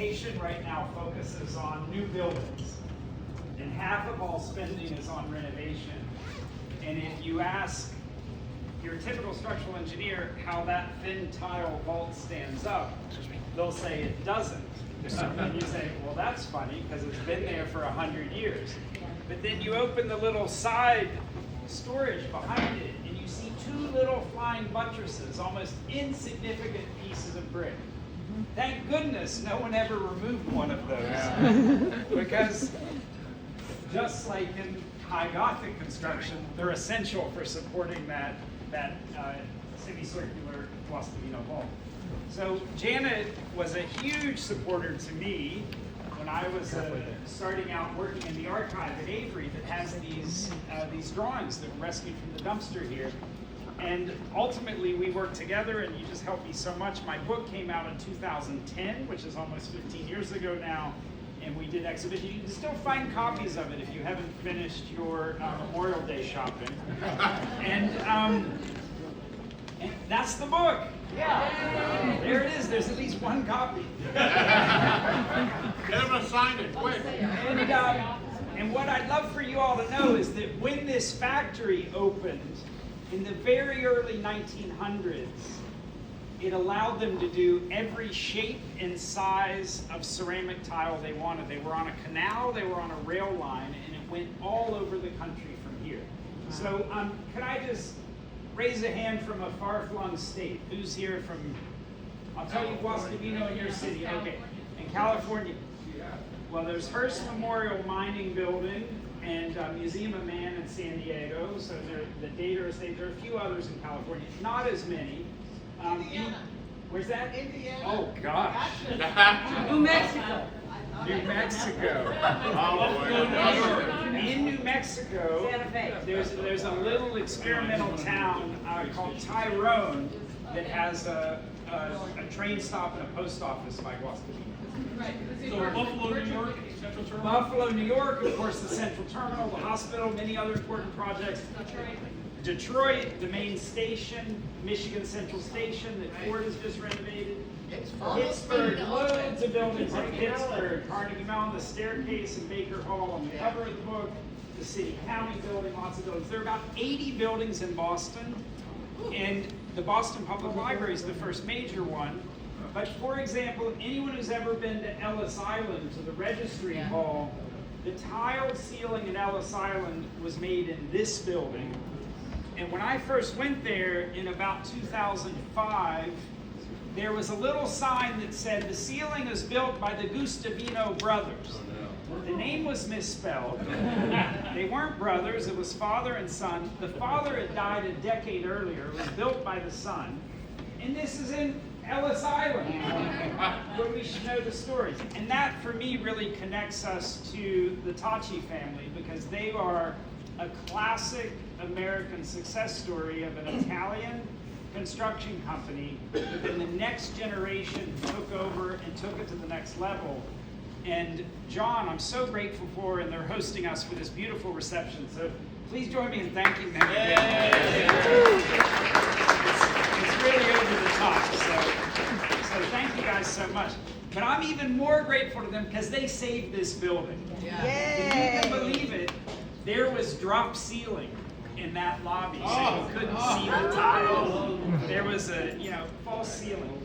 presentation right now focuses on new buildings, and half of all spending is on renovation. And if you ask your typical structural engineer how that thin tile vault stands up, they'll say it doesn't. And you say, well, that's funny because it's been there for 100 years. But then you open the little side storage behind it, and you see two little flying buttresses, almost insignificant pieces of brick. Thank goodness no one ever removed one of those. Because just like in high Gothic construction, they're essential for supporting that semicircular Guastavino vault. So Janet was a huge supporter to me when I was starting out working in the archive at Avery that has these drawings that were rescued from the dumpster here. And ultimately we worked together, and you just helped me so much. My book came out in 2010, which is almost 15 years ago now, and we did exhibition. You can still find copies of it if you haven't finished your Memorial Day shopping. And that's the book. Yeah. There it is. There's at least one copy. Get him to sign it, quick. And what I'd love for you all to know is that when this factory opened in the very early 1900s, it allowed them to do every shape and size of ceramic tile they wanted. They were on a canal, they were on a rail line, and it went all over the country from here. So can I just raise a hand from a far-flung state? Who's here from, I'll tell you Guastavino in your city, okay. In California. Well, there's Hearst Memorial Mining Building and Museum of Man in San Diego. So the Data Estate, there are a few others in California, not as many. Indiana. Where's that? Indiana. Oh, gosh. New Mexico. New Mexico. In New Mexico, there's a little experimental town called Tyrone that has a train stop and a post office by Guastavino. Right. So Buffalo, New York, Central Terminal? Buffalo, New York, of course, the Central Terminal, the hospital, many other important projects. Detroit, the main station, Michigan Central Station that Ford has just renovated. Pittsburgh, loads of buildings in Pittsburgh. Carnegie Mellon, the staircase in Baker Hall on the cover of the book. The City County building, lots of buildings. There are about 80 buildings in Boston, and the Boston Public Library is the first major one. But for example, anyone who's ever been to Ellis Island, to the registry hall, the tiled ceiling in Ellis Island was made in this building. And when I first went there in about 2005, there was a little sign that said, the ceiling is built by the Guastavino brothers. The name was misspelled. They weren't brothers, it was father and son. The father had died a decade earlier. It was built by the son. And this is in Ellis Island, where we should know the stories. And that, for me, really connects us to the Tocci family, because they are a classic American success story of an Italian construction company that then the next generation took over and took it to the next level. And John, I'm so grateful for, and they're hosting us for this beautiful reception. So please join me in thanking them again. It's really over the top. So thank you guys so much. But I'm even more grateful to them because they saved this building. Yeah. If you can believe it, there was drop ceiling in that lobby, so you couldn't see the tile. There was a false ceiling.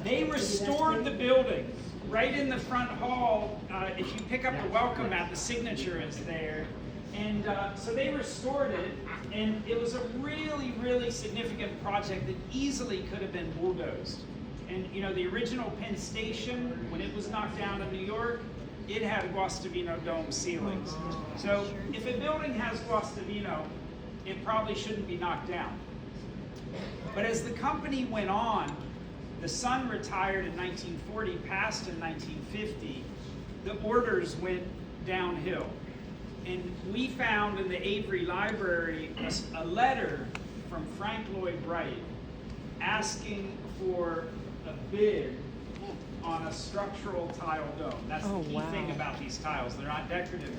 They restored the building right in the front hall. If you pick up the welcome mat, the signature is there. And so they restored it, and it was a really, really significant project that easily could have been bulldozed. And the original Penn Station, when it was knocked down in New York, it had Guastavino dome ceilings. So if a building has Guastavino, it probably shouldn't be knocked down. But as the company went on, the son retired in 1940, passed in 1950, the orders went downhill. And we found in the Avery Library a letter from Frank Lloyd Wright asking for a bid on a structural tile dome. That's the key thing about these tiles. They're not decorative,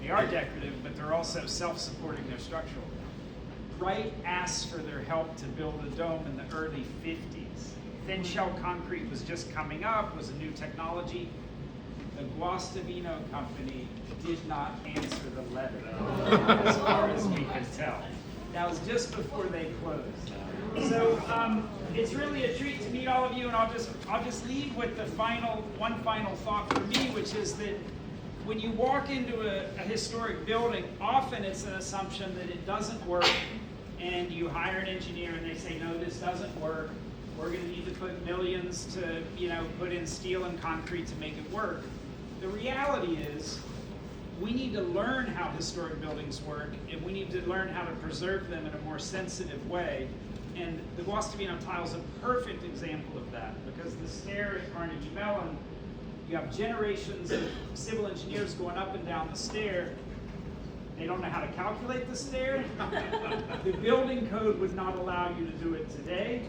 they are decorative, but they're also self-supporting, they're structural. Wright asked for their help to build a dome in the early 50s. thin shell concrete was just coming up, was a new technology. The Guastavino company did not answer the letter, as far as we could tell. That was just before they closed. So it's really a treat to meet all of you, and I'll just leave with the one final thought for me, which is that when you walk into a historic building, often it's an assumption that it doesn't work, and you hire an engineer and they say, no, this doesn't work. We're going to need to put millions to, put in steel and concrete to make it work. The reality is, we need to learn how historic buildings work, and we need to learn how to preserve them in a more sensitive way. And the Guastavino tile is a perfect example of that, because the stair at Carnegie Mellon, you have generations of civil engineers going up and down the stair. They don't know how to calculate the stair. The building code would not allow you to do it today.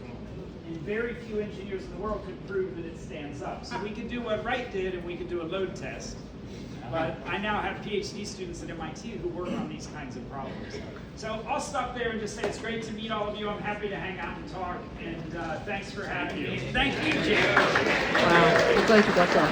And very few engineers in the world could prove that it stands up. So we could do what Wright did, and we could do a load test. But I now have PhD students at MIT who work on these kinds of problems. So I'll stop there and just say it's great to meet all of you. I'm happy to hang out and talk, and thanks for having me. Thank you, Jim. Wow, we're glad you got that.